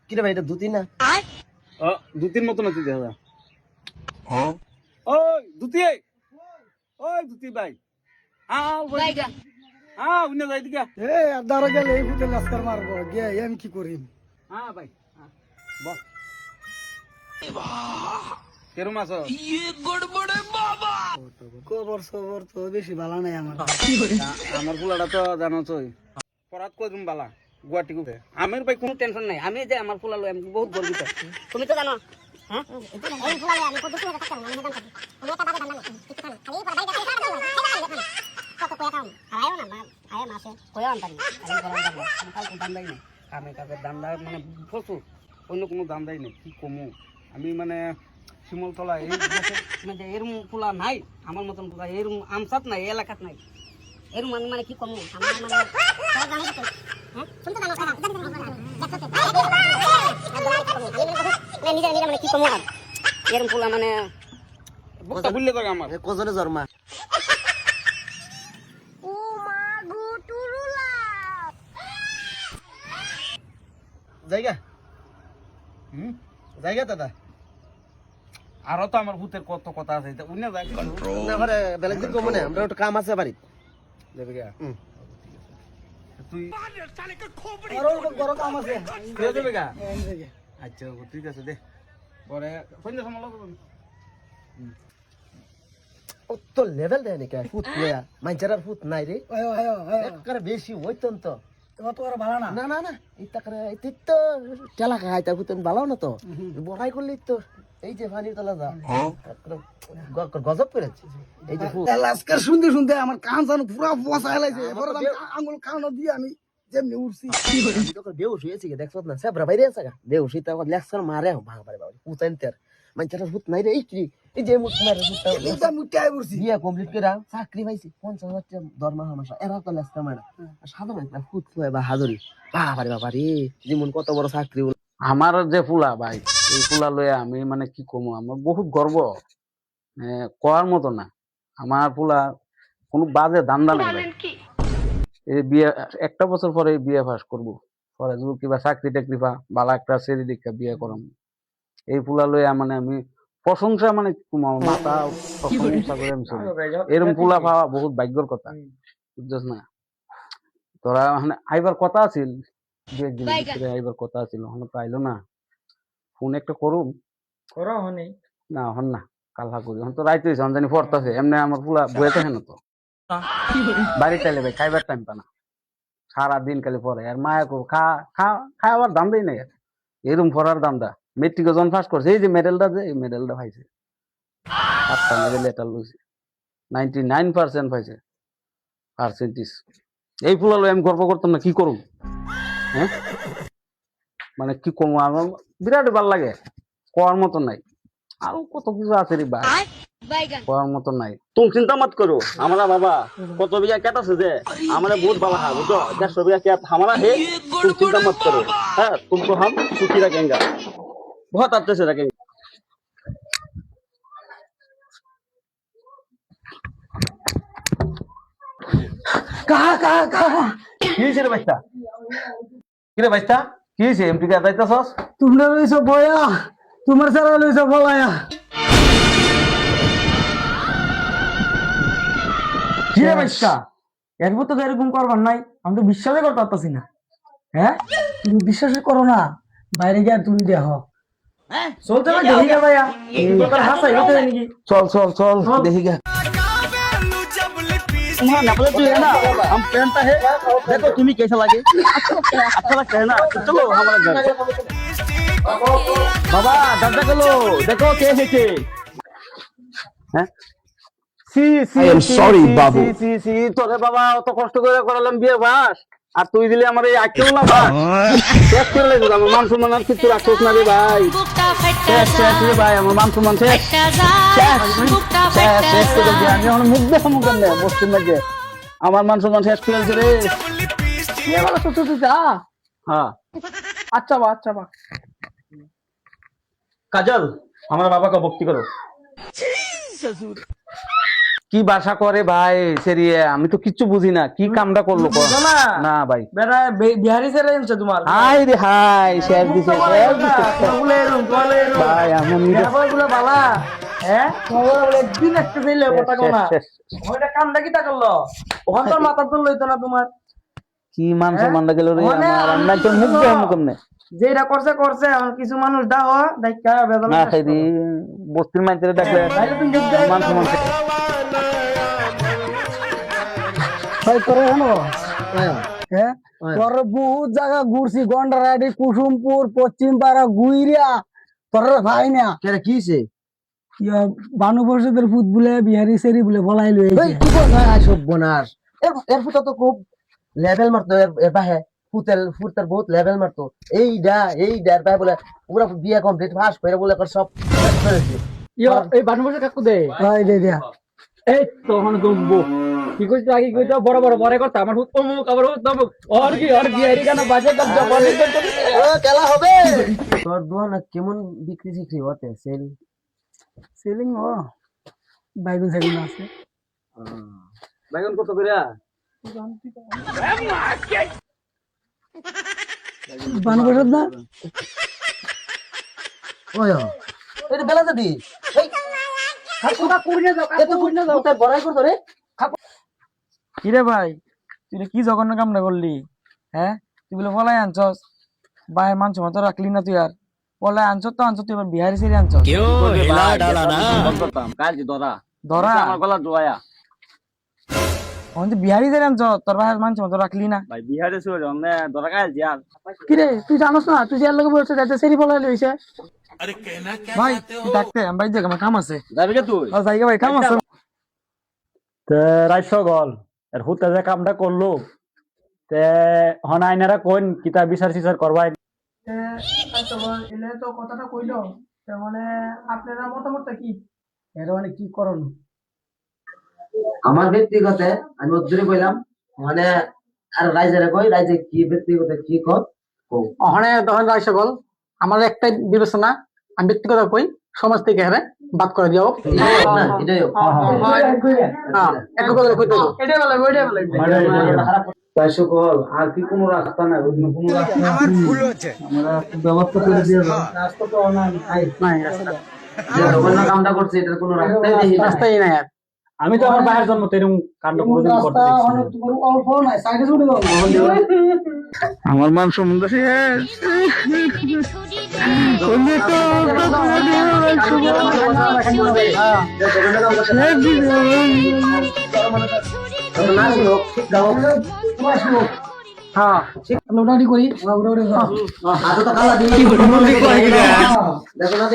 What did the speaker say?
কিরে ভাই এটা দুতি না? দুতির মতো নাতি দেখা যায়। ওই দুতি, ওই দুতি ভাই, উনি যাই দিকে। দাঁড়া গেলে এই ভূতে লাস্কার মারবো গিয়ে আমি কি করি? ভাই বস। কেরম আছো? খবর সবর তো বেশি ভালো নাই আমার। আমার ফুলাটা তো জানো পড়াত কইরুম বালা গুয়াহাটি কুতে আমের ভাই কোনো টেনশন নাই, আমি যে আমার ফুলা লই আমি বহুত গর্বিত। তুমি তো জানো হ্যাঁ এই ফুলা লই আমি কত সুন্দর থাকতাম আমি জানতাম আমি একটা বাবা জানলাম কিছু না খালি পড়াই যাচ্ছে কত কত কাম আয়ো না মা আয় মাসে কইও আনতাম আমি গরম যাব আমি কালকে দান্দাই নাই কামে কাপে দান্দা মানে প্রচুর অন্য কোনো দান্দাই নেই কি কমু আমি মানে শিমলতলা এই মানে এরম ফুলা নাই আমার মতন ফুলা এরম আমসাত নাই এলাকাত নাই এরম আমি মানে কি কম আমার মানে সব জানি তো হ্যাঁ শুনতে জানো জানি নিজে নিজে মানে কি কম আর এরম ফুলা মানে বুঝতে ভুললে তো আমার কজনে জন্মা? ও মা গো টুরুলা জায়গা জায়গা দাদা আরো তো আমার ভূতের কত কথা আছে উনি যাই আমার বেলেগ দিন কমনে আমরা একটু কাম আছে বাড়ি দেবে গা তুই আরো বড় কাম আছে। তুই দেবে গা এই জায়গায়। আচ্ছা ঠিক আছে দে পরে সন্ধ্যা সময় লাগবে ও তো লেভেল দেয় নাকি ফুট লয়া মাইজারার ফুট নাই রে আয়ো আয়ো আয়ো একবারে বেশি হইতন তো কত আর ভালো না। না না না এই তাকরে এই তো টেলা খাই তা ফুটেন ভালো না তো বড়াই করলি তো এই যে পানির তলা যা গজব করেছে এই যে ফুট লাস্কার শুনতে শুনতে আমার কান জানো পুরো বসা হেলাইছে এবার আমি আঙ্গুল খাওয়ানো দিয়ে আমি যেমনি উঠছি বেউস হয়েছে দেখছ না সেবরা বাইরে আছে গা বেউস তো লেকচার মারে ভাঙ পারে বাবা পুতাইনতের মাইজারার ফুট নাই রে এই যে মুখ মারে এটা মুটাই উঠছি বিয়ে কমপ্লিট করে চাকরি পাইছি 50,000 টাকা দরমা মাসা এরা তো লেস্তা মারা সাধারণ একটা ফুট বা হাজরি বাবারে বাবারে যেমন কত বড় চাকরি আমার যে ফুলা ভাই এই ফুলা লয়ে আমি মানে কি কমু আমার বহুত গর্ব করার মতো না আমার ফুলা কোনো বাজে দান্দা নাই ভাই এই বিয়ে একটা বছর পরে বিয়ে পাস করবো পরে যদি কিবা চাকরি টাকরি পা বালা একটা ছেড়ে দীক্ষা বিয়ে করাম এই ফুলা লয়ে মানে আমি প্রশংসা মানে আমার মাথা প্রশংসা করে আমি চলি এরকম ফুলা পাওয়া বহুত ভাগ্যর কথা বুঝছিস না তোরা মানে আইবার কথা আছিল দু একদিন ভিতরে আইবার কথা আছিল এখন তো আইলো না ফোন একটা করুম করো হনি না হন না কালহা করি এখন তো রাইতে হয়েছে জানি পড়তেছে এমনি আমার ফুলা বইতে হেন তো বাড়ি চাইলে ভাই খাইবার টাইম পানা সারাদিন খালি পরে আর মায়া খা খা খাওয়ার দাম দেয় না এরকম পড়ার দামটা মেট্রিকে যখন ফার্স্ট করছে এই যে মেডেলটা যে এই মেডেলটা পাইছে 8টা মেডেল এটা লইছে 99% পাইছে পার্সেন্টেজ এই ফুলা লই আমি গর্ব করতাম না কি করুম হ্যাঁ মানে কি কম আমার বিরাট ভালো লাগে কোয়ার মতো নাই আরো কত কিছু আছে রে ভাই কোয়ার মতো নাই তুমি চিন্তা মত করো আমরা বাবা কত বিঘা কেট আছে যে আমরা বহুত ভালো হা বুঝো 150 বিঘা কেট हमारा है तुम चिंता मत करो है तुमको हम सुखी रखेंगे बहुत अच्छे से रखेंगे কাহা কাহা কাহা কি হইছে রে বাচ্চা কি রে বাচ্চা কি হইছে এমপি কা যাইতাছস তোমরা লইছো বয়া তোমার সারা লইছো বলায়া কি রে বাচ্চা একবার তো এরকম করবার নাই আমি তো বিশ্বাসই করতে পারতাছি না হ্যাঁ তুমি বিশ্বাসই করো না বাইরে গিয়ে তুমি দেখো চলতে না দেখি গা ভাইয়া তোর হাসাই হতে নাকি চল চল চল দেখি গে तुम्हारा नपले तो है ना हम पहनता है देखो तुम्हें कैसा लगे अच्छा लगता है ना चलो हमारा घर बाबा दादा चलो देखो कैसे थे हैं সি সি আই এম সরি বাবু সি সি তোরে বাবা অত কষ্ট করে করালাম বিয়ে বাস আর তুই দিলে আমার এই আকেও না বাস শেষ করে লাগবে আমার মান সম্মান আর কিছু রাখছিস না রে ভাই শেষ শেষ রে ভাই আমার মান সম্মান শেষ শেষ করে দিয়ে আমি এখন মুখ দেখা মুখ না বসতে লাগে আমার মান সম্মান শেষ করে দিছে রে ये वाला तो तू जा হ্যাঁ अच्छा बा কাজল আমার বাবা কা ভক্তি করো কি বাসা করে ভাই সেরিয়ে, আমি তো কিচ্ছু বুঝি না কি কামটা করলো কর। বুঝো না? না ভাই, বেটা বিহারি ছেলে আনছে তোমার হাই রে হাই, শেয়ার দিছে শেয়ার দিছে। ভাই আমি ব্যাপারগুলো বালা, হ্যাঁ তোমার বলে একদিন একটা ছেলে কথা কও না, ওইটা কামটা কি তা করলো, ওখান তোর মাথা তো লইতো না তোমার, কি মান সম্মানটা গেল রে মানে আমার, আমি আমরা তো মুখ বুঝলো। দেখাম কেমনে? যেটা করছে করছে, এখন কিছু মানুষ দাও দেখা বেদল না খাই দি বস্তির মাইতে ডাকলে তাইলে তুমি যোগ দেয় মান সম্মান ভাই করে জানো, হ্যাঁ তোর বহুত জায়গা ঘুরছি, গন্ডারাডি, কুসুমপুর, পশ্চিম পাড়া, গুইরিয়া, তোর ভাই না কেরে কি হইছে? বানু পরিষদের ফুট বলে বিহারি সেরি বলে বলাই লই এই কি বল ভাই, সর্বনাশ। এর ফুটা তো খুব লেভেল মারতো, এর বাহে ফুটের বহুত লেভেল মারতো। এইটা এর বাহে বলে পুরা বিয়ে কমপ্লিট পাস করে বলে কর সব শেষ করেছে। এই বানু পরিষদ কাকু দে ভাই দে দিয়া এই তখন দুম্বু কি কইতো আগে কইতো বড় বড় বড় কথা আমার হুত অমুক আবার হুত অমুক আর বিহারি গানা বাজে গান বলে ও খেলা হবে। তোর দোকান কেমন বিক্রি সিক্রি হতে সেল? সেলিং ও বাইগুন সেলিং আছে বাইগন কত করে? বানু পরিষদ না ওই এটা বেলা যাবি এই কাকুটা কইরে যাও এত কইনা যাও তাই বড়াই করতো রে। কি রে ভাই তুই কি জঘন্য কামটা করলি, হ্যাঁ তুই বলে বলাই আনছস, ভাই মানছ মতো রাখলি না তুই আর বলাই আনছস তো আনছস, তুই এবার বিহারি সেরি আনছস কাল যে ধরা ধরা আমার গলা জোয়া তুই বিহারি সেরি আনছস, তোর ভাই মানছ মতো রাখলি না ভাই বিহারে শুয়ে যাও না ধরা কাল যে আর কি রে তুই জানোস না তুই যার লগে বলছিস যাতে সেরি বলাই লইছে ভাই তুই ডাকতে আমি ভাই আমার কাম আছে যাবি কে তুই? জায়গা ভাই কাম আছে রাইস গল এর হুতে যে কামটা করলো তে হন আইনারা কোন কিতা বিচার সিচার করবাই এলে তো কথাটা কইলো মানে আপনারা মতামতটা কি এর মানে কি করণ আমার ব্যক্তিগত আমি ওদের কইলাম মানে আর রাইজারে কই রাইজে কি ব্যক্তিগত কি কর কও। ওখানে তখন রাই সকল আমার একটাই বিবেচনা, আমি ব্যক্তিগত কই সমাজ থেকে হেরে বাদ করে দিও এটাই একটু কথা কইতে দাও এটাই বলে ওইটাই বলে তাই সকল আর কি কোনো রাস্তা নাই, অন্য কোনো রাস্তা আমার ভুল হচ্ছে আমরা ব্যবস্থা করে দিয়ে দাও। রাস্তা তো নাই নাই রাস্তা যে রবীন্দ্র কামটা করছে এটার কোনো রাস্তাই দেখি না। রাস্তাই নাই আর আমি তো আমার ভাইয়ের জন্য তেরম কাণ্ড কোনোদিন করতে দেখছি না। তোমার অল্প নাই সাইডে ছুটে দাও আমার মান সম্বন্ধ শেষ। হ্যাঁ ঠিক মোটামুটি করি আতো তো কালা দিই দেখো না